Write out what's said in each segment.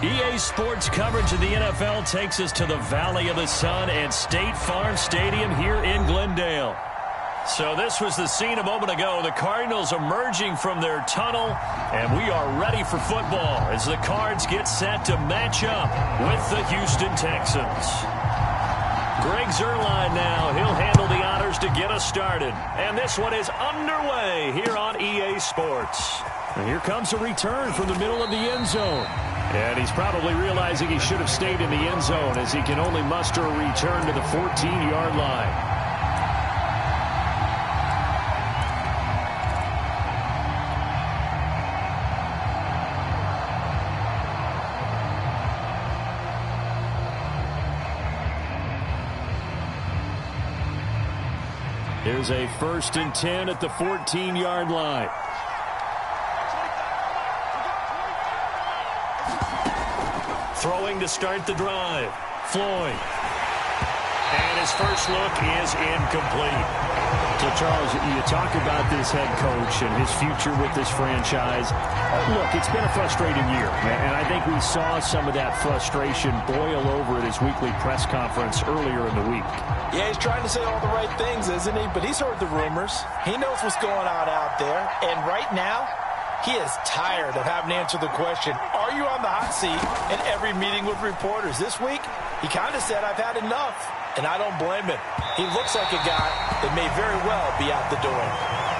EA Sports coverage of the NFL takes us to the Valley of the Sun and State Farm Stadium here in Glendale. So this was the scene a moment ago. The Cardinals emerging from their tunnel, and we are ready for football as the Cards get set to match up with the Houston Texans. Greg Zuerlein now. He'll handle the honors to get us started. And this one is underway here on EA Sports. And here comes a return from the middle of the end zone. And he's probably realizing he should have stayed in the end zone as he can only muster a return to the 14-yard line. Here's a 1st and 10 at the 14-yard line. Throwing to start the drive. Floyd. And his first look is incomplete. So, Charles, you talk about this head coach and his future with this franchise. Look, it's been a frustrating year, and I think we saw some of that frustration boil over at his weekly press conference earlier in the week. Yeah, he's trying to say all the right things, isn't he? But he's heard the rumors. He knows what's going on out there. And right now, he is tired of having to answer the question, are you on the hot seat in every meeting with reporters? This week, he kind of said, I've had enough. And I don't blame him. He looks like a guy that may very well be out the door.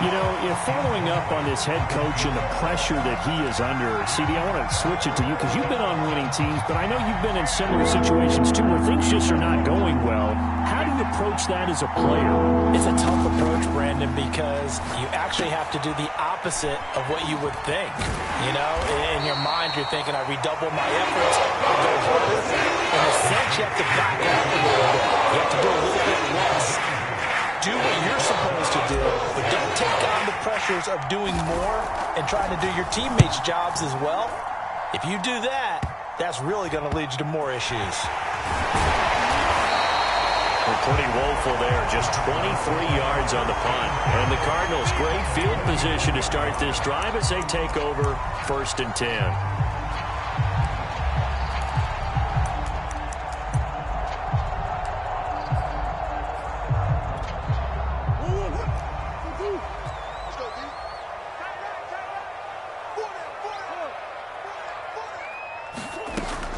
You know, following up on this head coach and the pressure that he is under, CD, I want to switch it to you because you've been on winning teams, but I know you've been in similar situations too where things just are not going well. How do you approach that as a player? It's a tough approach, Brandon, because you actually have to do the opposite of what you would think. You know, in your mind, you're thinking, I redouble my efforts, I go harder. In a sense, you have to back off a little bit. You have to do a little bit less. Do what you're supposed to do, but don't take on the pressures of doing more and trying to do your teammates' jobs as well. If you do that, that's really going to lead you to more issues. They're pretty woeful there, just 23 yards on the punt. And the Cardinals, great field position to start this drive as they take over 1st and 10.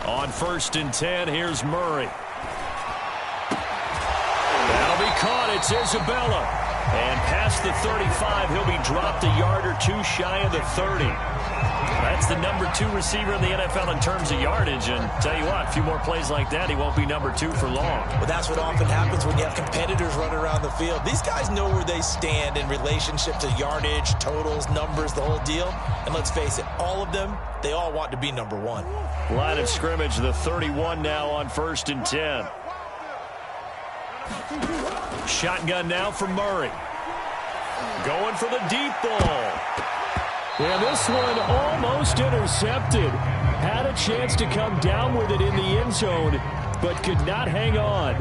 On 1st and 10, here's Murray. That'll be caught. It's Isabella. And past the 35, he'll be dropped a yard or two shy of the 30. That's the number 2 receiver in the NFL in terms of yardage. And tell you what, a few more plays like that, he won't be number 2 for long. Well, that's what often happens when you have competitors running around the field. These guys know where they stand in relationship to yardage, totals, numbers, the whole deal. And let's face it, all of them, they all want to be number 1. Line of scrimmage, the 31 now on 1st and 10. Shotgun now for Murray. Going for the deep ball. Yeah, this one almost intercepted. Had a chance to come down with it in the end zone, but could not hang on.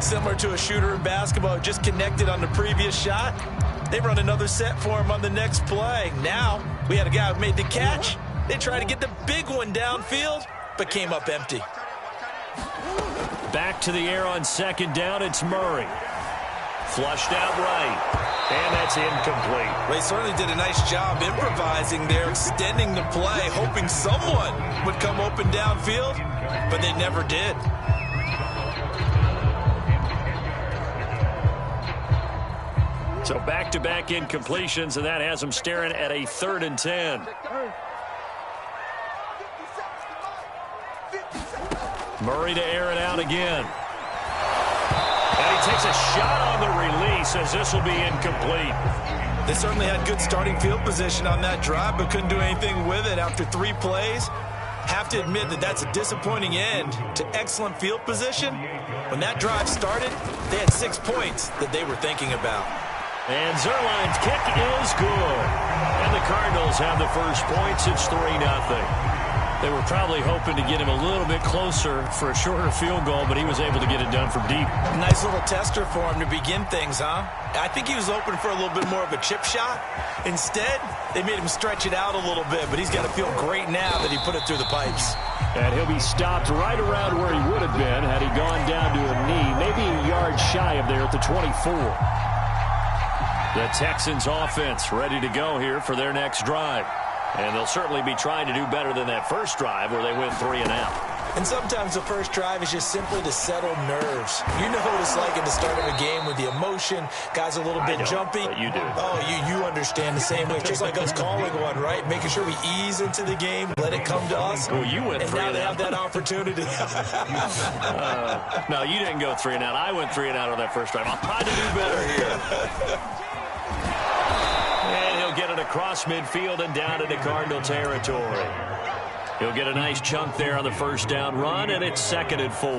Similar to a shooter in basketball, just connected on the previous shot. They run another set for him on the next play. Now, we had a guy who made the catch. They tried to get the big one downfield, but came up empty. Back to the air on 2nd down, it's Murray. Flushed out right. And that's incomplete. They certainly did a nice job improvising there, extending the play, hoping someone would come open downfield, but they never did. So back-to-back incompletions, and that has them staring at a 3rd and 10. Murray to air it out again. And he takes a shot on the release as this will be incomplete. They certainly had good starting field position on that drive, but couldn't do anything with it after 3 plays. Have to admit that that's a disappointing end to excellent field position. When that drive started, they had 6 points that they were thinking about. And Zuerlein's kick is good. And the Cardinals have the first points. It's 3-0. They were probably hoping to get him a little bit closer for a shorter field goal, but he was able to get it done from deep. Nice little tester for him to begin things, huh? I think he was open for a little bit more of a chip shot. Instead, they made him stretch it out a little bit, but he's got to feel great now that he put it through the pipes. And he'll be stopped right around where he would have been had he gone down to a knee, maybe a yard shy of there at the 24. The Texans offense ready to go here for their next drive. And they'll certainly be trying to do better than that first drive where they went 3 and out. And sometimes the first drive is just simply to settle nerves. You know what it's like at the start of a game with the emotion. Guys are a little bit jumpy. But you do. Oh, you understand the same way. It's just like us calling one, right? Making sure we ease into the game, let it come to us. Well, you went 3 and and now they out. have that opportunity. No, you didn't go 3 and out. I went 3 and out on that first drive. I'll try to do better here. And he'll get it across midfield and down into Cardinal territory. He'll get a nice chunk there on the first down run, and it's 2nd and 4.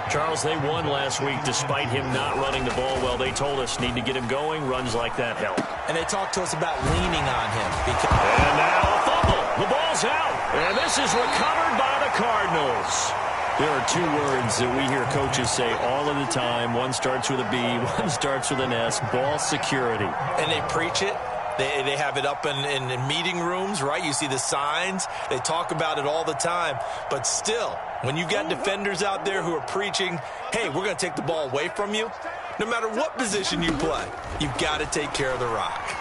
Charles, they won last week despite him not running the ball well. They told us need to get him going. Runs like that help. And they talked to us about leaning on him. And now a fumble. The ball's out. And this is recovered by the Cardinals. There are 2 words that we hear coaches say all of the time. One starts with a B, one starts with an S. Ball security. And they preach it. They have it up in meeting rooms, right? You see the signs. They talk about it all the time. But still, when you've got defenders out there who are preaching, hey, we're going to take the ball away from you, no matter what position you play, you've got to take care of the rock.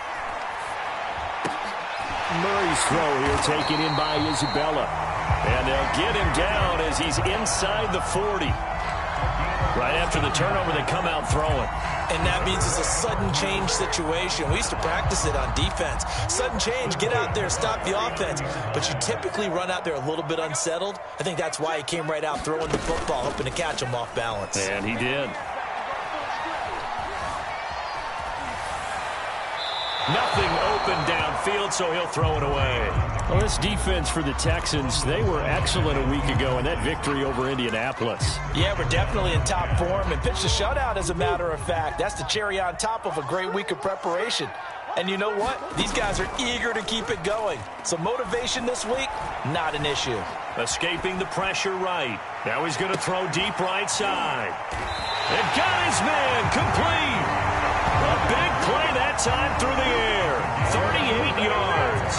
Murray's throw here taken in by Isabella. And they'll get him down as he's inside the 40. Right after the turnover, they come out throwing. And that means it's a sudden change situation. We used to practice it on defense. Sudden change, get out there, stop the offense. But you typically run out there a little bit unsettled. I think that's why he came right out throwing the football, hoping to catch him off balance. And he did. Nothing open downfield, so he'll throw it away. Well, this defense for the Texans, they were excellent a week ago in that victory over Indianapolis. Yeah, we're definitely in top form and pitched a shutout, as a matter of fact. That's the cherry on top of a great week of preparation. And you know what? These guys are eager to keep it going. So motivation this week, not an issue. Escaping the pressure right. Now he's going to throw deep right side. And got his man complete. A big play that time through the air. 38 yards.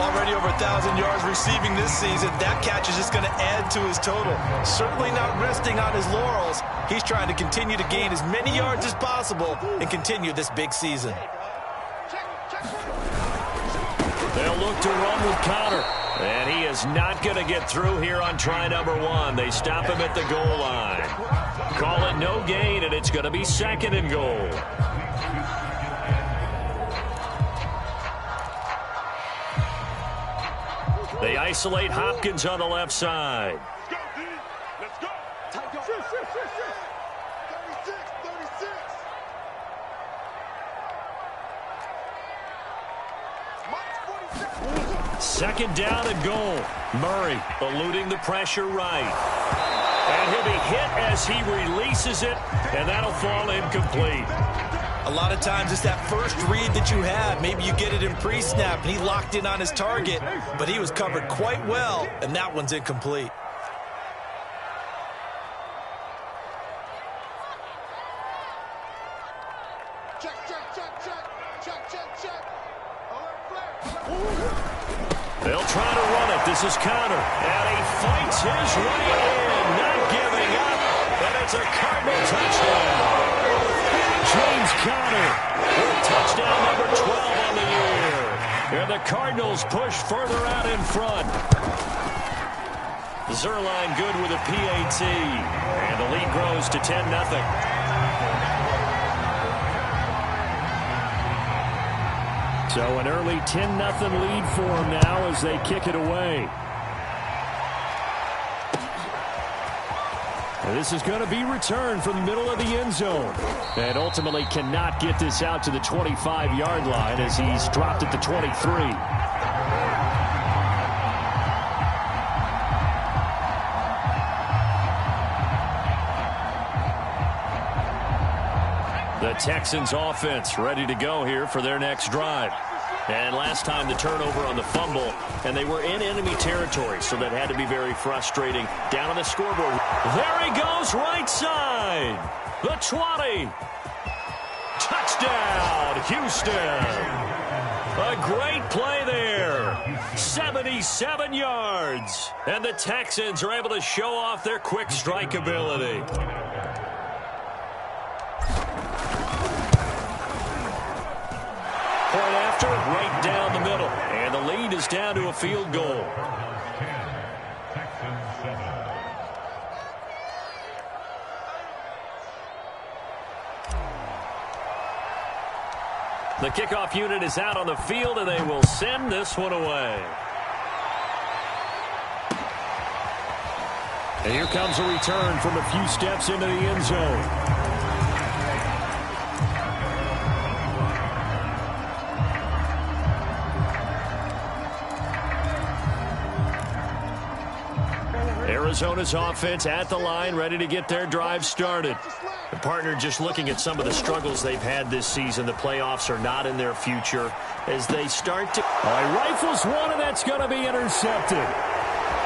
Already over 1,000 yards receiving this season. That catch is just going to add to his total. Certainly not resting on his laurels. He's trying to continue to gain as many yards as possible and continue this big season. They'll look to run with Connor. And he is not going to get through here on try number 1. They stop him at the goal line. Call it no gain, and it's going to be 2nd and goal. They isolate Hopkins on the left side. Let's go. Second down and goal. Murray eluding the pressure right. And he'll be hit as he releases it, and that'll fall incomplete. A lot of times it's that first read that you have. Maybe you get it in pre-snap, and he locked in on his target, but he was covered quite well, and that one's incomplete. Check. They'll try to run it. This is Connor. And he fights his way in, not giving up. And it's a Cardinal touchdown. James Conner with touchdown number 12 on the year. And the Cardinals push further out in front. Zerline good with a PAT. And the lead grows to 10-0. So an early 10-0 lead for them now as they kick it away. And this is going to be returned from the middle of the end zone. And ultimately cannot get this out to the 25-yard line as he's dropped at the 23. The Texans offense ready to go here for their next drive. And last time the turnover on the fumble, and they were in enemy territory, so that had to be very frustrating. Down on the scoreboard. There he goes, right side. The 20. Touchdown, Houston. A great play there. 77 yards. And the Texans are able to show off their quick strike ability. Point after, right down the middle. And the lead is down to a field goal. The kickoff unit is out on the field, and they will send this one away. And here comes a return from a few steps into the end zone. Arizona's offense at the line, ready to get their drive started. The partner just looking at some of the struggles they've had this season. The playoffs are not in their future as they start to... rifles one, and that's going to be intercepted.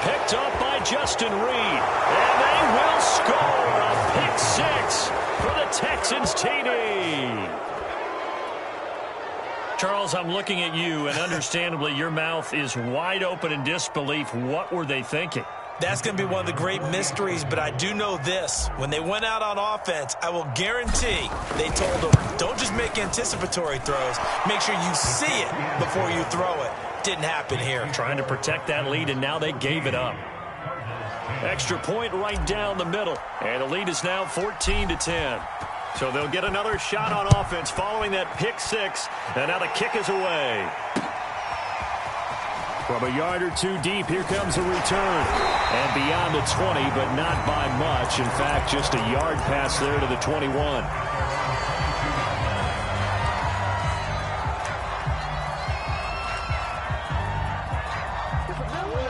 Picked up by Justin Reed. And they will score a pick six for the Texans TD. Charles, I'm looking at you, and understandably your mouth is wide open in disbelief. What were they thinking? That's going to be one of the great mysteries, but I do know this. When they went out on offense, I will guarantee they told them, don't just make anticipatory throws. Make sure you see it before you throw it. Didn't happen here. Trying to protect that lead, and now they gave it up. Extra point right down the middle, and the lead is now 14-10. So they'll get another shot on offense following that pick six, and now the kick is away. From a yard or two deep, here comes a return. And beyond the 20, but not by much. In fact, just a yard pass there to the 21.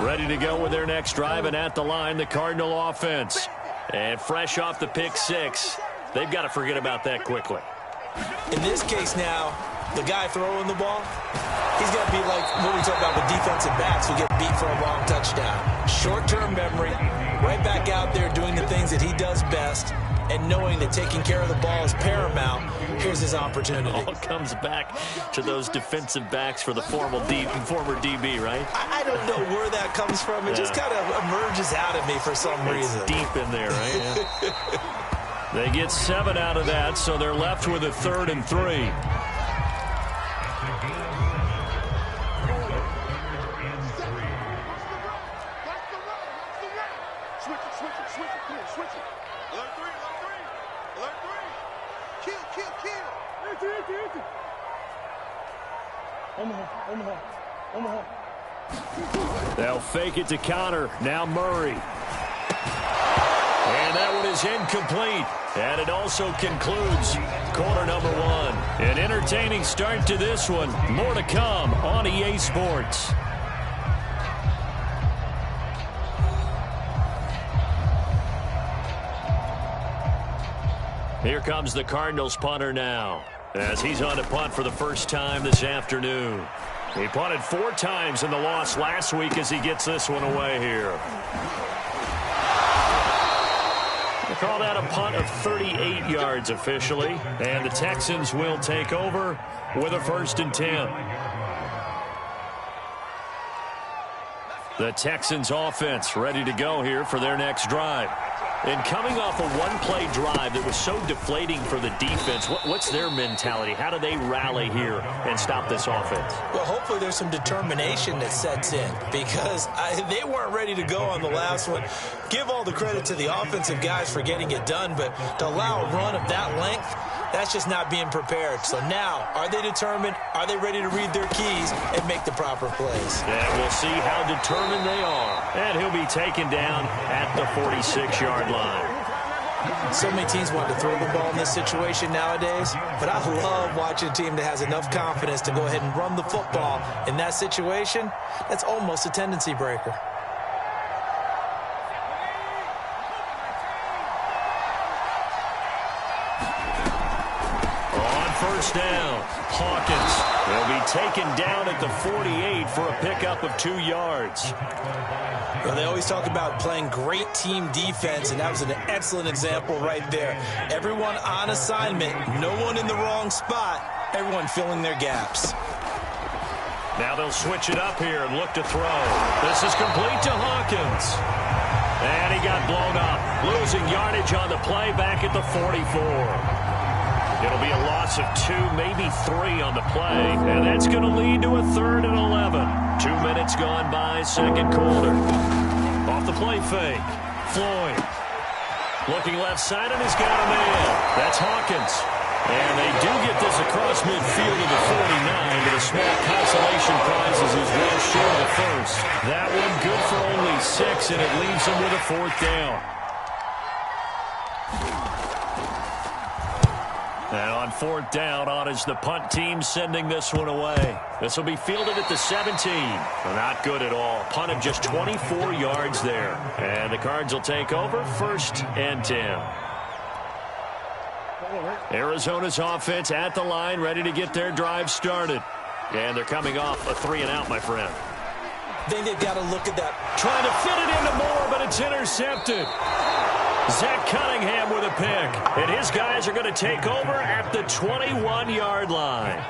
Ready to go with their next drive, and at the line, the Cardinal offense. And fresh off the pick six, they've got to forget about that quickly. In this case now, the guy throwing the ball, he's going to be like what we talk about with defensive backs who get beat for a long touchdown. Short-term memory, right back out there doing the things that he does best, and knowing that taking care of the ball is paramount. Here's his opportunity. All comes back to those defensive backs for the former DB, right? I don't know where that comes from. It just kind of emerges out of me for some reason. It's deep in there, right? Yeah. They get 7 out of that, so they're left with a 3rd and 3. They'll fake it to Connor. Now Murray. And that one is incomplete. And it also concludes quarter number 1. An entertaining start to this one. More to come on EA Sports. Here comes the Cardinals punter now, as he's on to punt for the first time this afternoon. He punted 4 times in the loss last week as he gets this one away here. They call that a punt of 38 yards officially, and the Texans will take over with a 1st and 10. The Texans offense ready to go here for their next drive. And coming off a one-play drive that was so deflating for the defense, what's their mentality? How do they rally here and stop this offense? Well, hopefully there's some determination that sets in, because they weren't ready to go on the last one. Give all the credit to the offensive guys for getting it done, but to allow a run of that length, that's just not being prepared. So now, are they determined? Are they ready to read their keys and make the proper plays? And we'll see how determined they are. And he'll be taken down at the 46-yard line. So many teams want to throw the ball in this situation nowadays, but I love watching a team that has enough confidence to go ahead and run the football in that situation. That's almost a tendency breaker. first down. Hawkins will be taken down at the 48 for a pickup of 2 yards. Well, they always talk about playing great team defense, and that was an excellent example right there. Everyone on assignment, no one in the wrong spot, everyone filling their gaps. Now they'll switch it up here and look to throw. This is complete to Hawkins. And he got blown up, losing yardage on the play back at the 44. It'll be a loss of 2, maybe 3 on the play, and that's going to lead to a 3rd and 11. 2 minutes gone by, second quarter. Off the play fake, Floyd. Looking left side, and he's got a man. That's Hawkins. And they do get this across midfield to the 49, but a small consolation prize as he's well short of the first. That one good for only 6, and it leaves him with a 4th down. And on 4th down, on is the punt team sending this one away. This will be fielded at the 17. Not good at all. Punt of just 24 yards there. And the Cards will take over, 1st and 10. Arizona's offense at the line, ready to get their drive started. And they're coming off a 3-and-out, my friend. I think they've got to look at that. Trying to fit it into Moore, but it's intercepted. Zach Cunningham with a pick. And his guys are going to take over at the 21-yard line.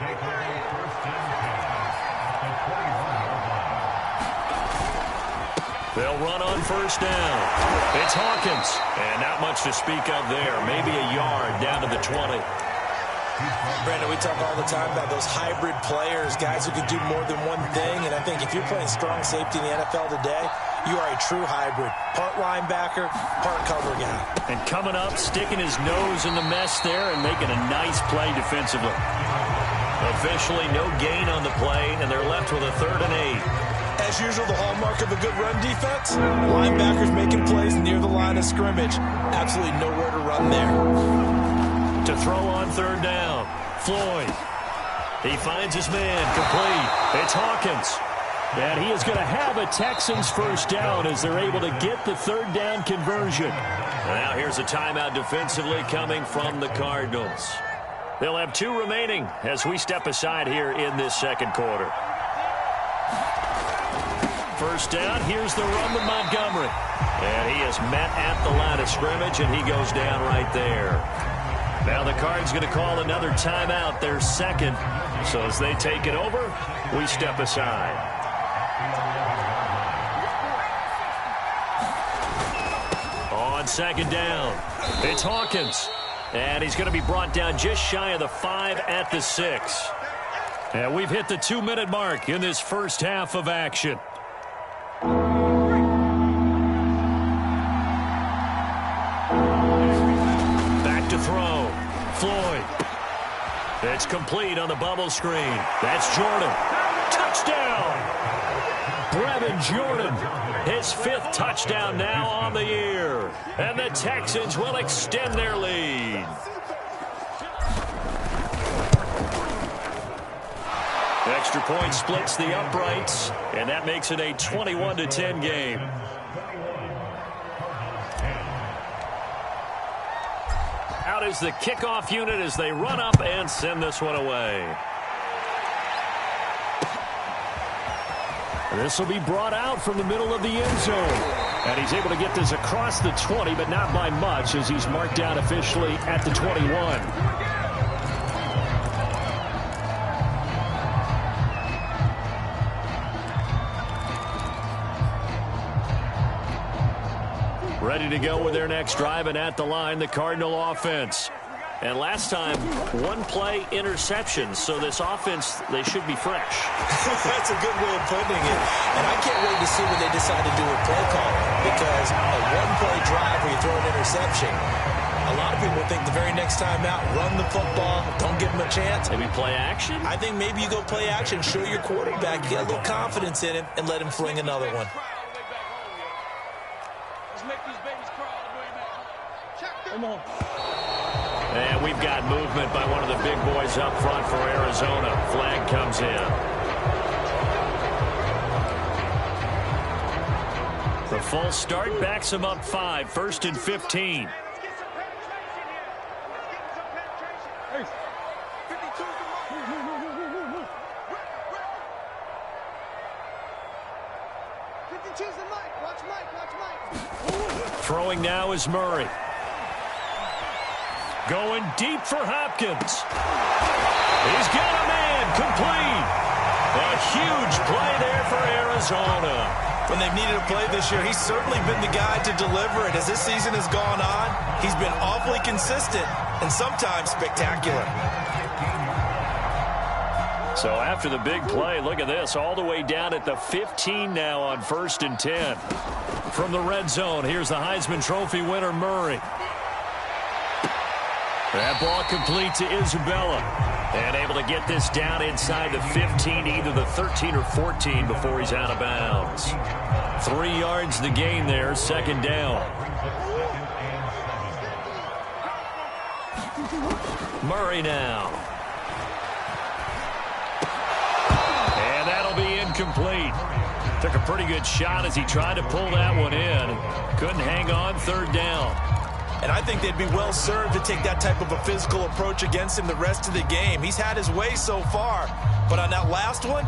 They'll run on 1st down. It's Hawkins. And not much to speak of there. Maybe a yard down to the 20. Brandon, we talk all the time about those hybrid players, guys who can do more than one thing. And I think if you're playing strong safety in the NFL today, you are a true hybrid. Part linebacker, part cover guy. And coming up, sticking his nose in the mess there and making a nice play defensively. Officially, no gain on the play, and they're left with a 3rd and 8. As usual, the hallmark of a good run defense, linebackers making plays near the line of scrimmage. Absolutely nowhere to run there. To throw on 3rd down, Floyd. He finds his man, complete. It's Hawkins. And he is going to have a Texans 1st down as they're able to get the 3rd down conversion. And now here's a timeout defensively coming from the Cardinals. They'll have 2 remaining as we step aside here in this second quarter. 1st down, here's the run with Montgomery. And he is met at the line of scrimmage, and he goes down right there. Now the Cards going to call another timeout, their 2nd. So as they take it over, we step aside. On 2nd down, it's Hawkins. And he's going to be brought down just shy of the 5 at the 6. And we've hit the 2-minute mark in this first half of action. Back to throw. Floyd. It's complete on the bubble screen. That's Jordan. Touchdown! Brevin Jordan. His 5th touchdown now on the year. And the Texans will extend their lead. Extra point splits the uprights, and that makes it a 21-10 game. Out is the kickoff unit as they run up and send this one away. This will be brought out from the middle of the end zone. And he's able to get this across the 20, but not by much as he's marked down officially at the 21. Ready to go with their next drive, and at the line, the Cardinal offense. And last time, 1-play interception, so this offense, they should be fresh. That's a good way of putting it. And I can't wait to see what they decide to do with play call, because a 1-play drive where you throw an interception, a lot of people think the very next time out, run the football, don't give them a chance. Maybe play action? I think maybe you go play action, show your quarterback, get a little confidence in him, and let him fling another one. Come on. And we've got movement by one of the big boys up front for Arizona. Flag comes in. The false start backs him up 5, 1st and 15. Throwing now is Murray. Going deep for Hopkins. He's got a man complete. A huge play there for Arizona. When they've needed a play this year, he's certainly been the guy to deliver it. As this season has gone on, he's been awfully consistent and sometimes spectacular. So after the big play, look at this, all the way down at the 15 now on 1st and 10. From the red zone, here's the Heisman Trophy winner, Murray. That ball complete to Isabella. And able to get this down inside the 15, either the 13 or 14 before he's out of bounds. 3 yards the gain there, 2nd down. Murray now. And that'll be incomplete. Took a pretty good shot as he tried to pull that one in. Couldn't hang on, 3rd down. And I think they'd be well served to take that type of a physical approach against him the rest of the game. He's had his way so far, but on that last one,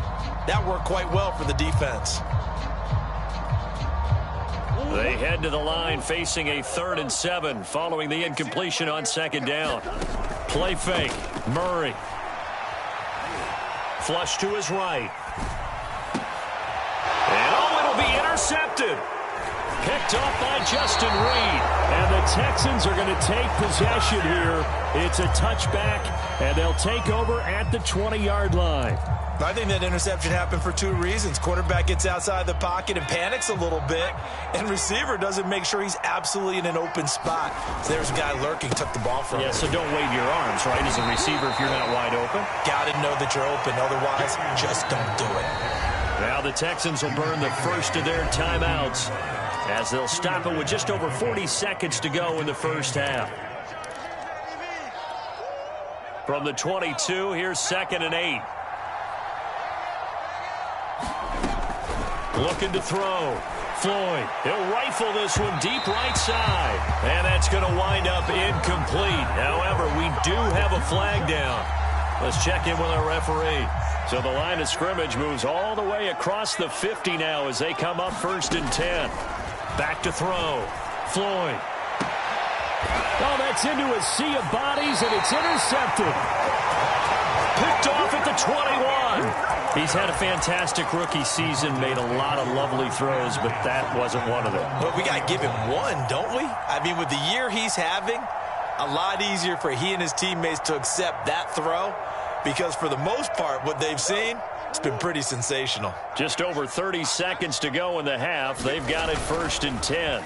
that worked quite well for the defense. They head to the line facing a 3rd and 7 following the incompletion on 2nd down. Play fake. Murray. Flush to his right. And oh, it'll be intercepted. Picked off by Justin Reed. And the Texans are going to take possession here. It's a touchback, and they'll take over at the 20-yard line. I think that interception happened for 2 reasons. Quarterback gets outside the pocket and panics a little bit, and receiver doesn't make sure he's absolutely in an open spot. So there's a guy lurking, took the ball from him. Yeah, so don't wave your arms, right, as a receiver if you're not wide open. Got to know that you're open. Otherwise, just don't do it. Now the Texans will burn the first of their timeouts as they'll stop it with just over 40 seconds to go in the first half. From the 22, here's 2nd and 8. Looking to throw. Floyd, he'll rifle this one deep right side. And that's going to wind up incomplete. However, we do have a flag down. Let's check in with our referee. So the line of scrimmage moves all the way across the 50 now as they come up 1st and 10. Back to throw. Floyd. Oh, that's into a sea of bodies, and it's intercepted. Picked off at the 21. He's had a fantastic rookie season, made a lot of lovely throws, but that wasn't one of them. But we got to give him one, don't we? I mean, with the year he's having, a lot easier for he and his teammates to accept that throw, because for the most part, what they've seen, it's been pretty sensational. Just over 30 seconds to go in the half. They've got it 1st and 10.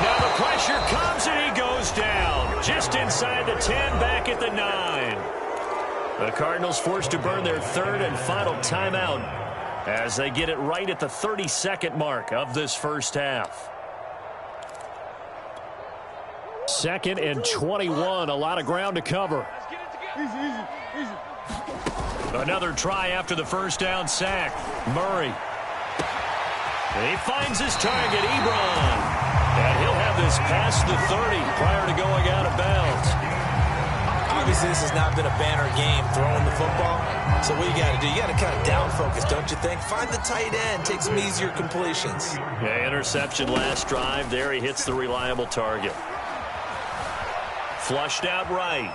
Now the pressure comes and he goes down. Just inside the 10, back at the 9. The Cardinals forced to burn their 3rd and final timeout as they get it right at the 32nd mark of this first half. 2nd and 21, a lot of ground to cover. Another try after the first down sack. Murray. He finds his target, Ebron. And he'll have this past the 30 prior to going out of bounds. Obviously, this has not been a banner game throwing the football. So what you got to do, you got to kind of down focus, don't you think? Find the tight end, take some easier completions. Yeah, interception last drive. There he hits the reliable target. Flushed out right.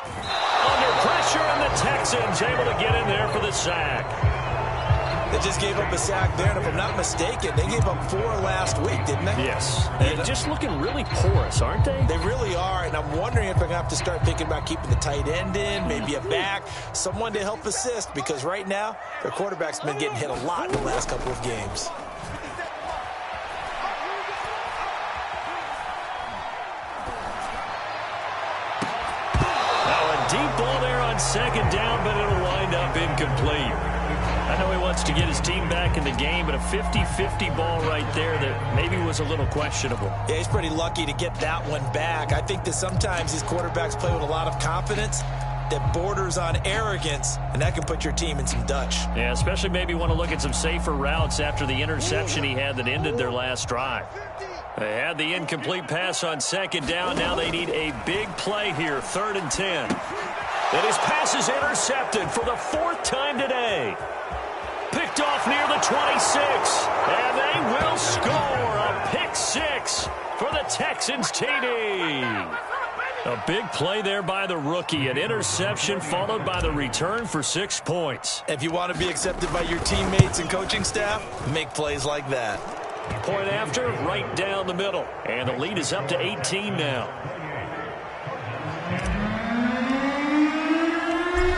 Under pressure, and the Texans able to get in there for the sack. They just gave up a sack there, and if I'm not mistaken, they gave up 4 last week, didn't they? Yes. They're just looking really porous, aren't they? They really are, and I'm wondering if they're going to have to start thinking about keeping the tight end in, maybe a back, someone to help assist, because right now, their quarterback's been getting hit a lot in the last couple of games. Now a deep ball there on 2nd down, but it'll wind up incomplete. I know he wants to get his team back in the game, but a 50-50 ball right there that maybe was a little questionable. Yeah, he's pretty lucky to get that one back. I think that sometimes these quarterbacks play with a lot of confidence that borders on arrogance, and that can put your team in some Dutch. Yeah, especially maybe want to look at some safer routes after the interception he had that ended their last drive. They had the incomplete pass on 2nd down. Now they need a big play here, 3rd and 10. And his pass is intercepted for the 4th time today. the 26. And they will score a pick six for the Texans TD. A big play there by the rookie. An interception followed by the return for 6 points. If you want to be accepted by your teammates and coaching staff, make plays like that. Point after, right down the middle. And the lead is up to 18 now.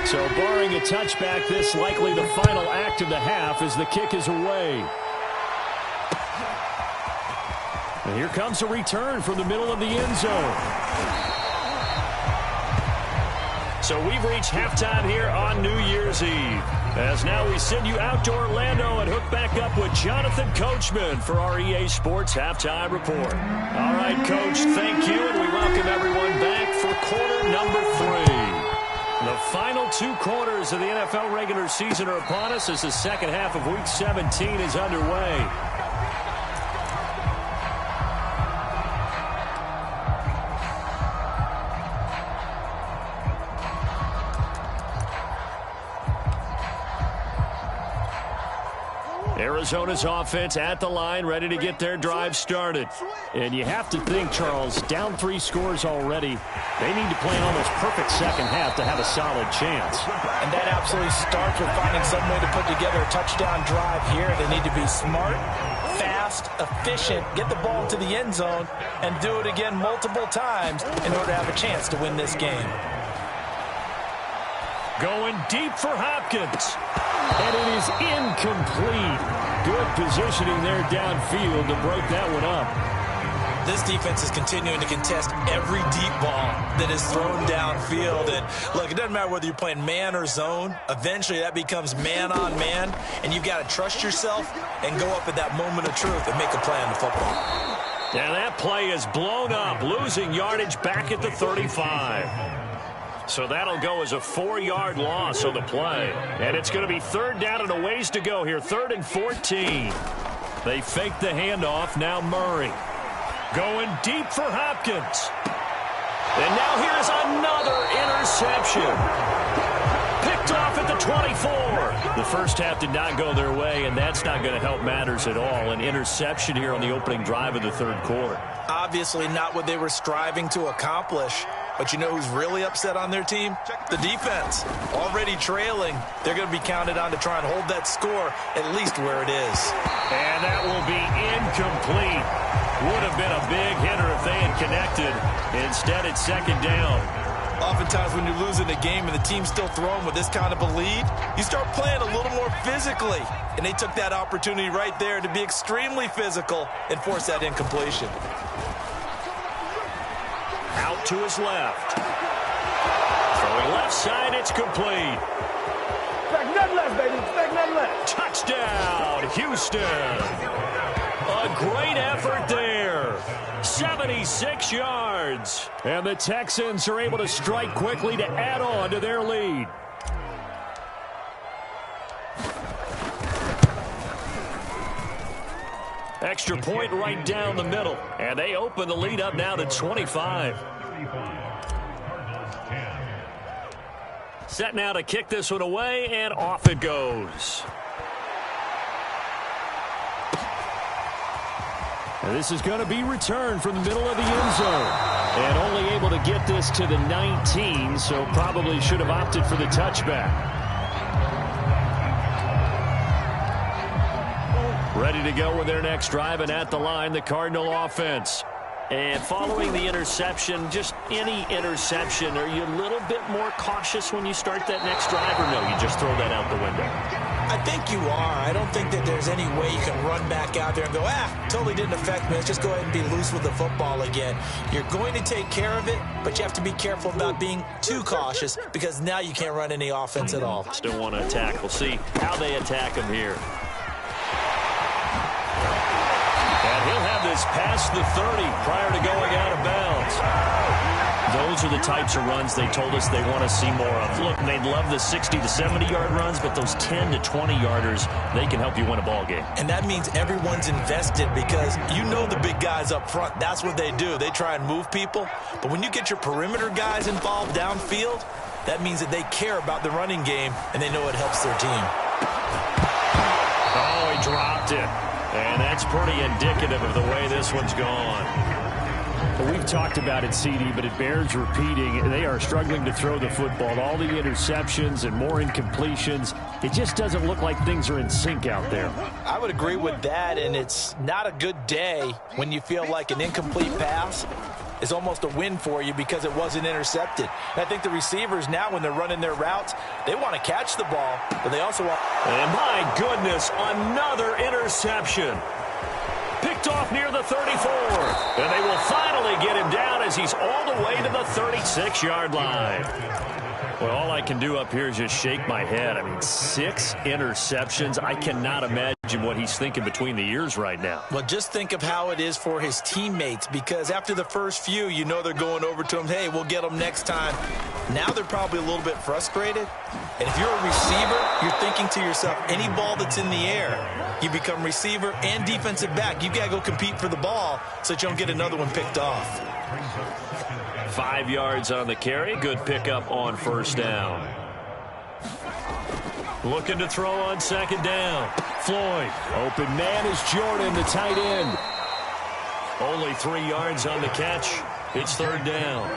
So barring a touchback, this likely the final act of the half as the kick is away. And here comes a return from the middle of the end zone. So we've reached halftime here on New Year's Eve. As now we send you out to Orlando and hook back up with Jonathan Coachman for our EA Sports Halftime Report. All right, Coach, thank you, and we welcome everyone back for quarter number 3. The final 2 quarters of the NFL regular season are upon us as the second half of Week 17 is underway. Arizona's offense at the line, ready to get their drive started. And you have to think, Charles, down 3 scores already. They need to play an almost perfect second half to have a solid chance. And that absolutely starts with finding some way to put together a touchdown drive here. They need to be smart, fast, efficient, get the ball to the end zone, and do it again multiple times in order to have a chance to win this game. Going deep for Hopkins. And it is incomplete. Good positioning there downfield to break that one up. This defense is continuing to contest every deep ball that is thrown downfield. And look, it doesn't matter whether you're playing man or zone. Eventually that becomes man on man. And you've got to trust yourself and go up at that moment of truth and make a play on the football. And that play is blown up, losing yardage back at the 35. So that'll go as a 4-yard loss on the play. And it's going to be third down and a ways to go here. 3rd and 14. They fake the handoff. Now Murray. Going deep for Hopkins. And now here's another interception. Picked off at the 24. The first half did not go their way, and that's not going to help matters at all. An interception here on the opening drive of the 3rd quarter. Obviously not what they were striving to accomplish. But you know who's really upset on their team? The defense. Already trailing. They're going to be counted on to try and hold that score at least where it is. And that will be incomplete. Would have been a big hitter if they had connected. Instead, it's 2nd down. Oftentimes when you're losing a game and the team's still throwing with this kind of a lead, you start playing a little more physically. And they took that opportunity right there to be extremely physical and force that incompletion. Out to his left. Throwing left side, it's complete. Expect nothing less, baby. Expect nothing less. Touchdown, Houston. A great effort there. 76 yards. And the Texans are able to strike quickly to add on to their lead. Extra point right down the middle. And they open the lead up now to 25. Set now to kick this one away, and off it goes. And this is going to be returned from the middle of the end zone. And only able to get this to the 19, so probably should have opted for the touchback. Ready to go with their next drive, and at the line, the Cardinal offense. And following the interception, just any interception, are you a little bit more cautious when you start that next drive, or no, you just throw that out the window? I think you are. I don't think that there's any way you can run back out there and go, totally didn't affect me. Let's just go ahead and be loose with the football again. You're going to take care of it, but you have to be careful about being too cautious because now you can't run any offense at all. Still want to attack. We'll see how they attack him here. And he'll have this past the 30 prior to going out of bounds. Those are the types of runs they told us they want to see more of. Look, they'd love the 60 to 70-yard runs, but those 10 to 20-yarders, they can help you win a ball game. And that means everyone's invested because you know the big guys up front. That's what they do. They try and move people. But when you get your perimeter guys involved downfield, that means that they care about the running game and they know it helps their team. Oh, he Dropped it. And that's pretty indicative of the way this one's gone. Well, we've talked about it, CD, but it bears repeating. They are struggling to throw the football. All the interceptions and more incompletions. It just doesn't look like things are in sync out there. I would agree with that, and it's not a good day when you feel like an incomplete pass is almost a win for you because it wasn't intercepted. And I think the receivers now, when they're running their routes, they want to catch the ball, but they also want... And my goodness, another interception. Picked off near the 34. And they will finally get him down as he's all the way to the 36-yard line. Well, all I can do up here is just shake my head. I mean, 6 interceptions. I cannot imagine what he's thinking between the ears right now. Well, just think of how it is for his teammates, because after the first few, you know they're going over to him, hey, we'll get them next time. Now they're probably a little bit frustrated. And if you're a receiver, you're thinking to yourself, any ball that's in the air, you become receiver and defensive back. You've got to go compete for the ball so that you don't get another one picked off. 5 yards on the carry. Good pickup on first down. Looking to throw on second down. Floyd. Open man is Jordan, the tight end. Only 3 yards on the catch. It's third down.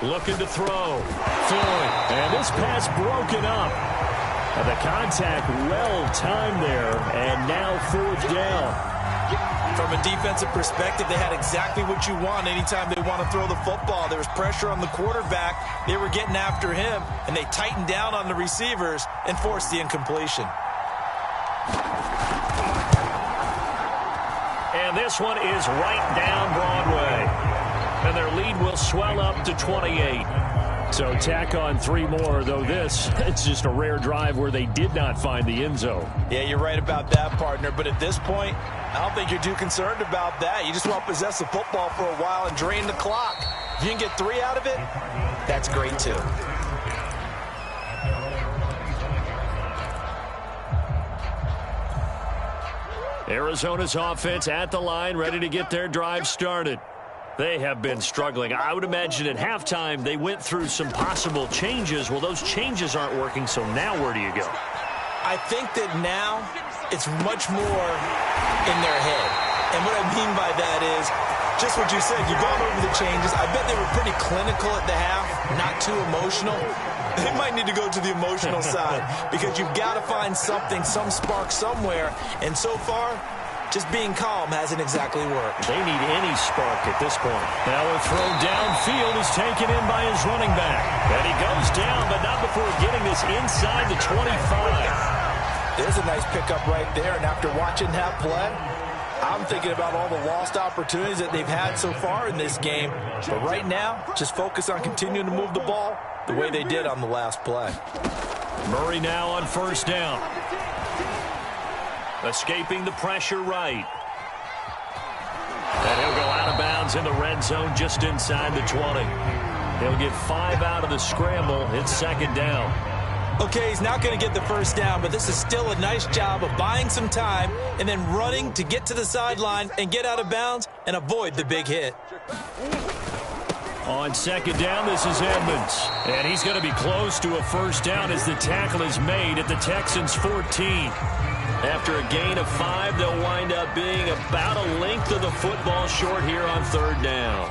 Looking to throw. Floyd. And this pass broken up. The contact well-timed there, and now fourth down. From a defensive perspective, they had exactly what you want anytime they want to throw the football. There was pressure on the quarterback. They were getting after him, and they tightened down on the receivers and forced the incompletion. And this one is right down Broadway. And their lead will swell up to 28. So tack on 3 more, though it's just a rare drive where they did not find the end zone. Yeah, you're right about that, partner. But at this point, I don't think you're too concerned about that. You just want to possess the football for a while and drain the clock. If you can get 3 out of it, that's great too. Arizona's offense at the line, ready to get their drive started. They have been struggling. I would imagine at halftime they went through some possible changes. Well, those changes aren't working, so now where do you go? I think that now it's much more in their head. And what I mean by that is just what you said. You've gone over the changes. I bet they were pretty clinical at the half, not too emotional. They might need to go to the emotional side because you've got to find something, some spark somewhere. And so far, just being calm hasn't exactly worked. They need any spark at this point. Now a throw downfield is taken in by his running back. And he goes down, but not before getting this inside the 25. There's a nice pickup right there. And after watching that play, I'm thinking about all the lost opportunities that they've had so far in this game. But right now, just focus on continuing to move the ball the way they did on the last play. Murray now on first down. Escaping the pressure right. And he'll go out of bounds in the red zone just inside the 20. He'll get 5 out of the scramble. It's second down. Okay, he's not going to get the first down, but this is still a nice job of buying some time and then running to get to the sideline and get out of bounds and avoid the big hit. On second down, this is Edmonds. And he's going to be close to a first down as the tackle is made at the Texans' 14. After a gain of 5, they'll wind up being about a length of the football short here on third down.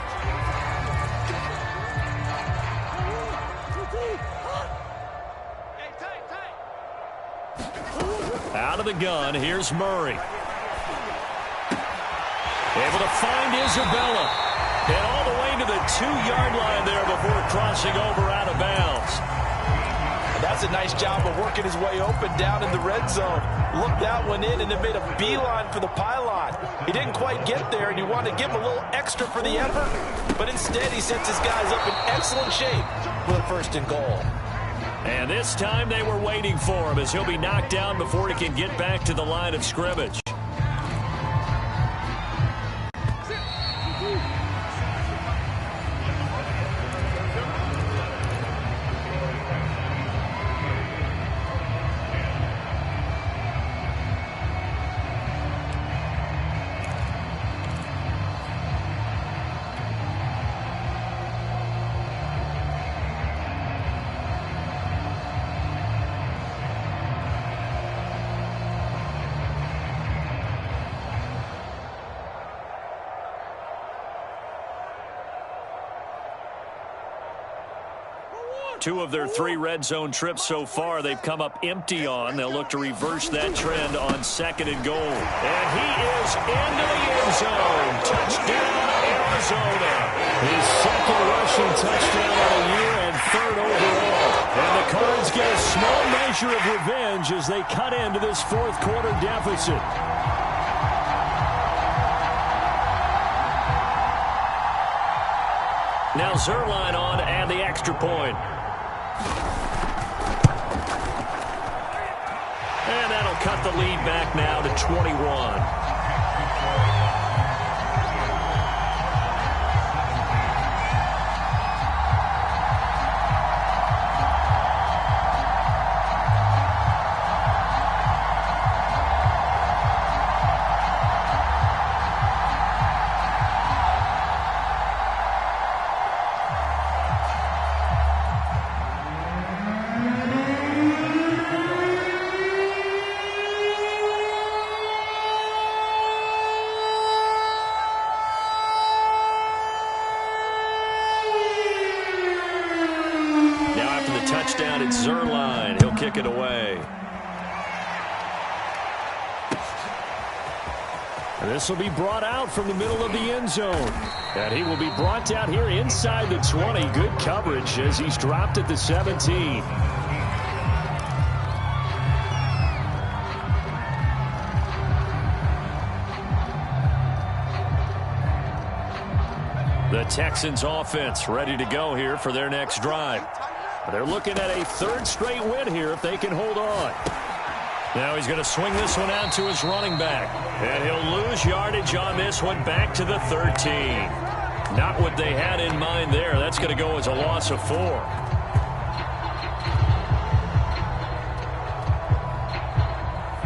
Out of the gun, here's Murray. Able to find Isabella. And all the way to the 2-yard line there before crossing over out of bounds. That's a nice job of working his way open down in the red zone. Looked that one in and then made a beeline for the pylon. He didn't quite get there, and you wanted to give him a little extra for the effort. But instead, he sets his guys up in excellent shape with a first and goal. And this time they were waiting for him as he'll be knocked down before he can get back to the line of scrimmage. 2 of their 3 red zone trips so far, they've come up empty on. They'll look to reverse that trend on 2nd and goal. And he is into the end zone. Touchdown, Arizona. His 2nd rushing touchdown of the year and 3rd overall. And the Cards get a small measure of revenge as they cut into this 4th quarter deficit. Now Zerline on and the extra point. And that'll cut the lead back now to 21. Touchdown, it's Zerline. He'll kick it away. And this will be brought out from the middle of the end zone. And he will be brought down here inside the 20. Good coverage as he's dropped at the 17. The Texans offense ready to go here for their next drive. They're looking at a 3rd straight win here if they can hold on. Now he's going to swing this one out to his running back. And he'll lose yardage on this one back to the 13. Not what they had in mind there. That's going to go as a loss of 4.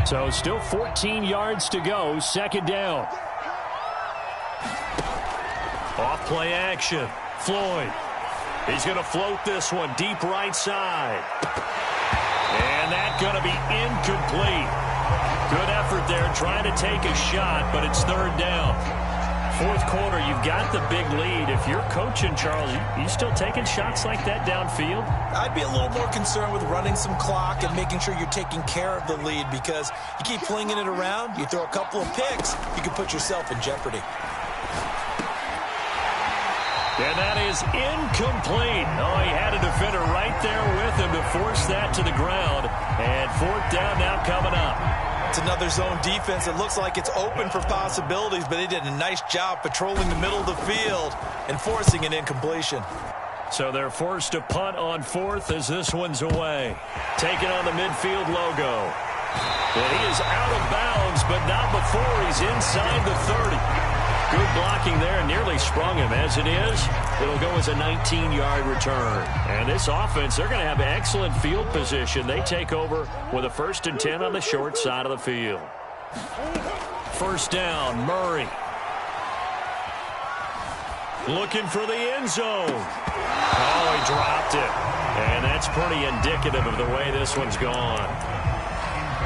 So still 14 yards to go. 2nd down. Off play action. Floyd. He's going to float this one deep right side. And that's going to be incomplete. Good effort there trying to take a shot, but it's 3rd down. 4th quarter, you've got the big lead. If you're coaching, Charles, you still taking shots like that downfield? I'd be a little more concerned with running some clock and making sure you're taking care of the lead, because you keep flinging it around, you throw a couple of picks, you can put yourself in jeopardy. And that is incomplete. Oh, he had a defender right there with him to force that to the ground. And 4th down now coming up. It's another zone defense. It looks like it's open for possibilities, but they did a nice job patrolling the middle of the field and forcing an incompletion. So they're forced to punt on 4th as this one's away. Taking on the midfield logo. And he is out of bounds, but not before he's inside the 30. Good blocking there, nearly sprung him. As it is, it'll go as a 19-yard return. And this offense, they're going to have excellent field position. They take over with a 1st and 10 on the short side of the field. 1st down, Murray. Looking for the end zone. Oh, he dropped it. And that's pretty indicative of the way this one's gone.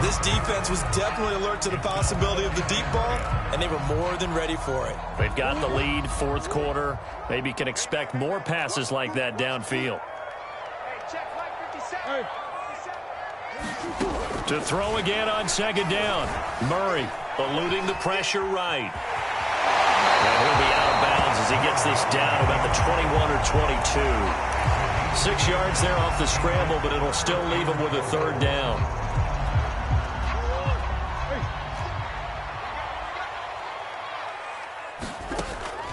This defense was definitely alert to the possibility of the deep ball, and they were more than ready for it. They've got the lead, 4th quarter. Maybe can expect more passes like that downfield. To throw again on 2nd down. Murray eluding the pressure right. And he'll be out of bounds as he gets this down about the 21 or 22. 6 yards there off the scramble, but it'll still leave him with a 3rd down.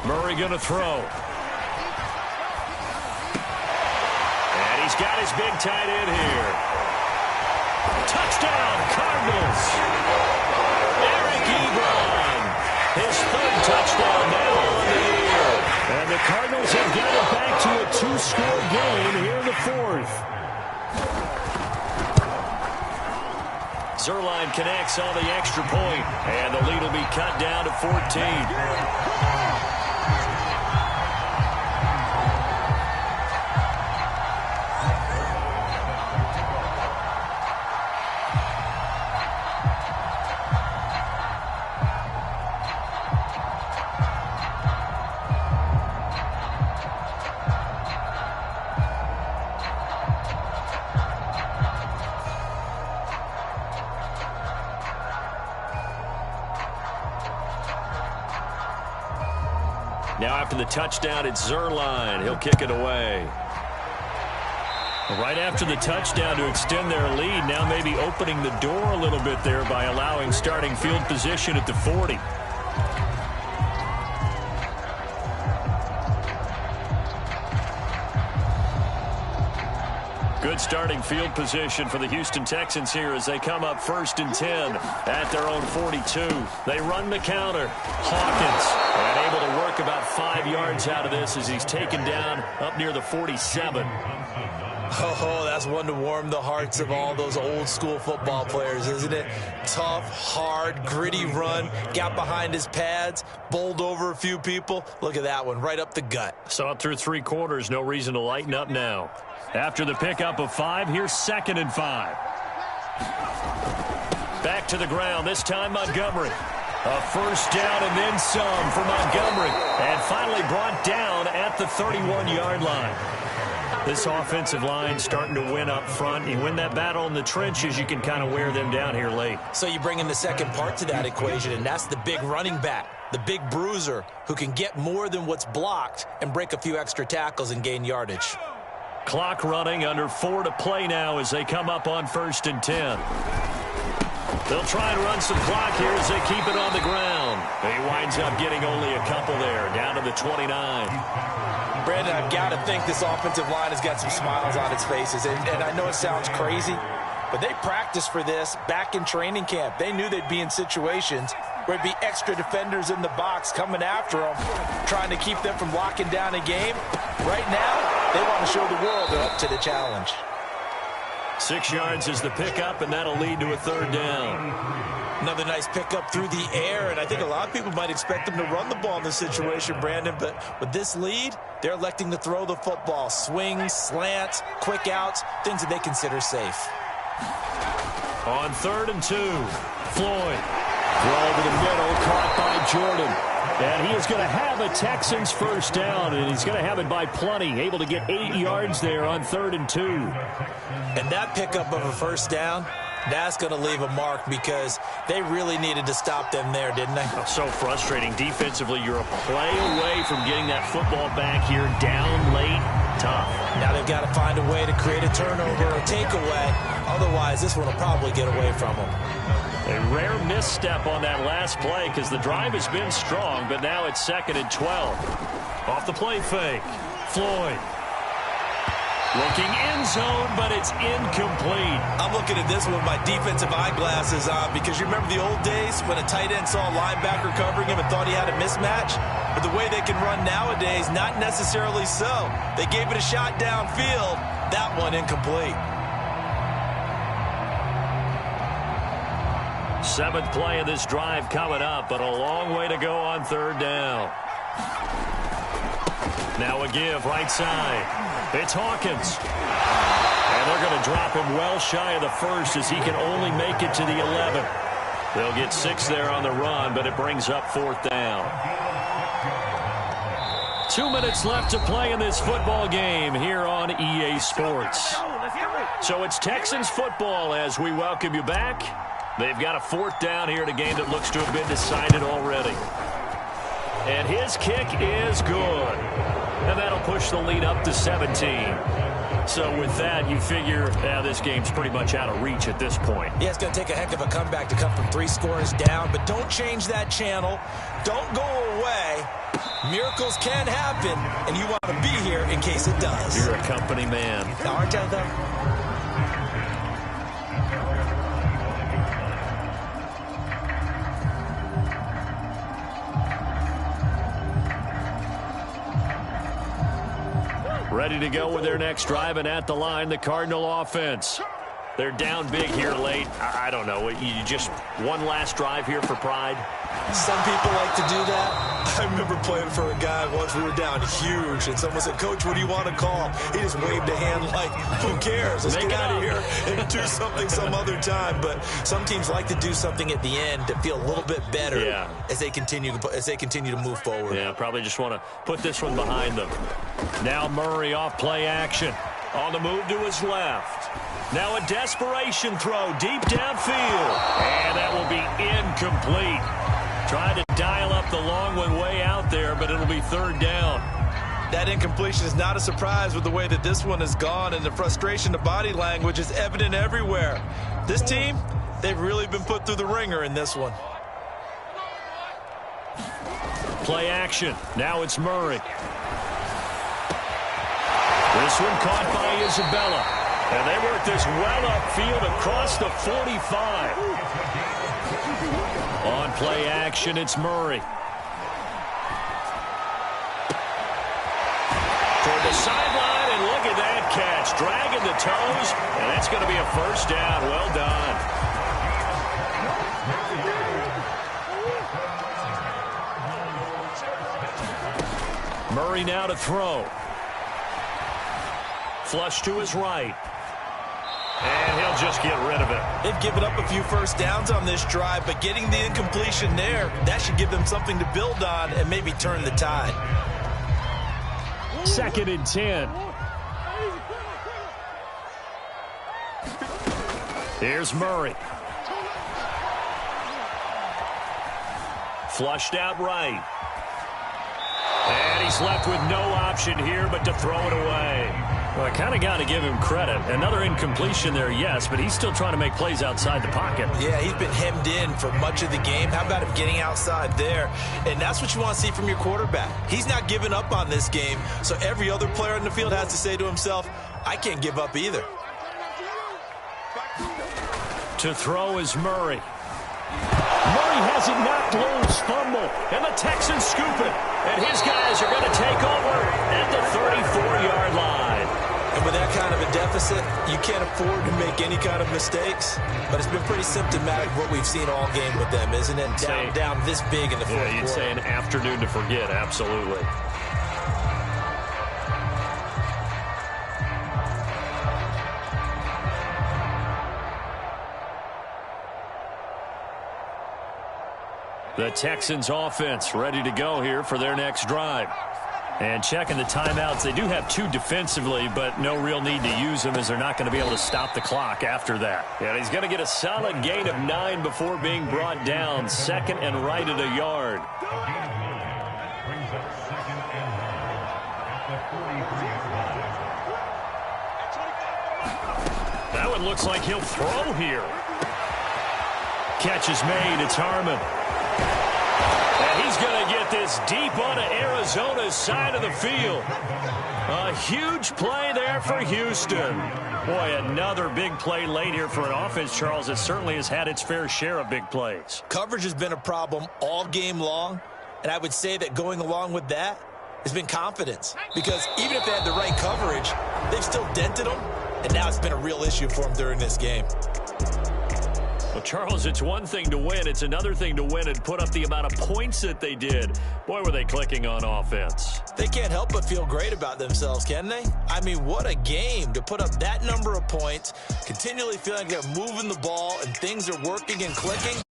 Murray going to throw. And he's got his big tight end here. Touchdown, Cardinals. Eric Ebron. His 3rd touchdown now on the year. And the Cardinals have got it back to a 2-score game here in the 4th. Zerline connects on the extra point. And the lead will be cut down to 14. Now after the touchdown, it's Zerline. He'll kick it away. Right after the touchdown to extend their lead, now maybe opening the door a little bit there by allowing starting field position at the 40. Good starting field position for the Houston Texans here as they come up 1st and 10 at their own 42. They run the counter. Hawkins and able to work about 5 yards out of this as he's taken down up near the 47. Oh, that's one to warm the hearts of all those old school football players, isn't it? Tough, hard, gritty run, got behind his pads, bowled over a few people. Look at that one, right up the gut. Saw it through 3 quarters, no reason to lighten up now. After the pickup of 5, here's 2nd and 5. Back to the ground, this time Montgomery. A first down and then some for Montgomery. And finally brought down at the 31-yard line. This offensive line starting to win up front. You win that battle in the trenches, you can kind of wear them down here late. So you bring in the second part to that equation, and that's the big running back, the big bruiser, who can get more than what's blocked and break a few extra tackles and gain yardage. Clock running, under 4 to play now as they come up on 1st and 10. They'll try and run some clock here as they keep it on the ground. He winds up getting only a couple there, down to the 29. Brandon, I've got to think this offensive line has got some smiles on its faces. And I know it sounds crazy, but they practiced for this back in training camp. They knew they'd be in situations where it'd be extra defenders in the box coming after them, trying to keep them from locking down a game. Right now, they want to show the world they're up to the challenge. 6 yards is the pickup, and that'll lead to a 3rd down. Another nice pickup through the air, and I think a lot of people might expect them to run the ball in this situation, Brandon, but with this lead, they're electing to throw the football. Swings, slants, quick outs, things that they consider safe. On 3rd and 2, Floyd. Throw over the middle, caught by Jordan. And he is going to have a Texans first down, and he's going to have it by plenty. Able to get 8 yards there on 3rd and 2. And that pickup of a first down, that's going to leave a mark because they really needed to stop them there, didn't they? So frustrating. Defensively, you're a play away from getting that football back here down late. Tough. Now they've got to find a way to create a turnover or takeaway. Otherwise, this one will probably get away from them. A rare misstep on that last play because the drive has been strong, but now it's 2nd and 12. Off the play fake. Floyd. Looking end zone, but it's incomplete. I'm looking at this with my defensive eyeglasses on because you remember the old days when a tight end saw a linebacker covering him and thought he had a mismatch? But the way they can run nowadays, not necessarily so. They gave it a shot downfield. That one incomplete. 7th play of this drive coming up, but a long way to go on 3rd down. Now a give right side. It's Hawkins. And they're going to drop him well shy of the 1st as he can only make it to the 11. They'll get 6 there on the run, but it brings up 4th down. 2 minutes left to play in this football game here on EA Sports. So it's Texans football as we welcome you back. They've got a 4th down here in a game that looks to have been decided already. And his kick is good. And that'll push the lead up to 17. So with that, you figure this game's pretty much out of reach at this point. Yeah, it's going to take a heck of a comeback to come from 3 scores down. But don't change that channel. Don't go away. Miracles can happen, and you want to be here in case it does. You're a company man. Aren't I, though? Ready to go with their next drive, and at the line, the Cardinal offense. They're down big here late. I don't know. You just one last drive here for pride? Some people like to do that. I remember playing for a guy once. We were down huge, and someone said, "Coach, what do you want to call?" He just waved a hand like, who cares? Let's get out of here and do something some other time. But some teams like to do something at the end to feel a little bit better as they continue to move forward. Yeah, probably just want to put this one behind them. Now Murray off play action. On the move to his left. Now a desperation throw deep downfield. And that will be incomplete. Tried to dial up the long one way out there, but it'll be third down. That incompletion is not a surprise with the way that this one has gone, and the frustration, the body language is evident everywhere. This team, they've really been put through the ringer in this one. Play action. Now it's Murray. This one caught by Isabella. And they work this well upfield across the 45. On play action, it's Murray. Toward the sideline, and look at that catch. Dragging the toes, and that's going to be a first down. Well done. Murray now to throw. Flush to his right. And he'll just get rid of it. They've given up a few first downs on this drive, but getting the incompletion there, that should give them something to build on and maybe turn the tide. 2nd and 10. Here's Murray. Flushed out right. And he's left with no option here but to throw it away. Well, I kind of got to give him credit. Another incompletion there, yes, but he's still trying to make plays outside the pocket. Yeah, he's been hemmed in for much of the game. How about him getting outside there? And that's what you want to see from your quarterback. He's not giving up on this game, so every other player in the field has to say to himself, I can't give up either. To throw is Murray. Murray has it knocked loose, fumble, and the Texans scoop it. And his guys are going to take over at the 34-yard line. And with that kind of a deficit, you can't afford to make any kind of mistakes. But it's been pretty symptomatic of what we've seen all game with them, isn't it? Down this big in the fourth quarter. You'd say an afternoon to forget, absolutely. The Texans offense ready to go here for their next drive. And checking the timeouts, they do have 2 defensively, but no real need to use them as they're not going to be able to stop the clock after that. And he's going to get a solid gain of 9 before being brought down. 2nd and right at a yard. That one looks like he'll throw here. Catch is made. It's Harmon. And he's going to get this deep onto Arizona's side of the field. A huge play there for Houston. Boy, another big play late here for an offense, Charles, that certainly has had its fair share of big plays. Coverage has been a problem all game long, and I would say that going along with that has been confidence. Because even if they had the right coverage, they've still dented them, and now it's been a real issue for them during this game. Well, Charles, it's one thing to win. It's another thing to win and put up the amount of points that they did. Boy, were they clicking on offense. They can't help but feel great about themselves, can they? I mean, what a game to put up that number of points, continually feeling like they're moving the ball and things are working and clicking.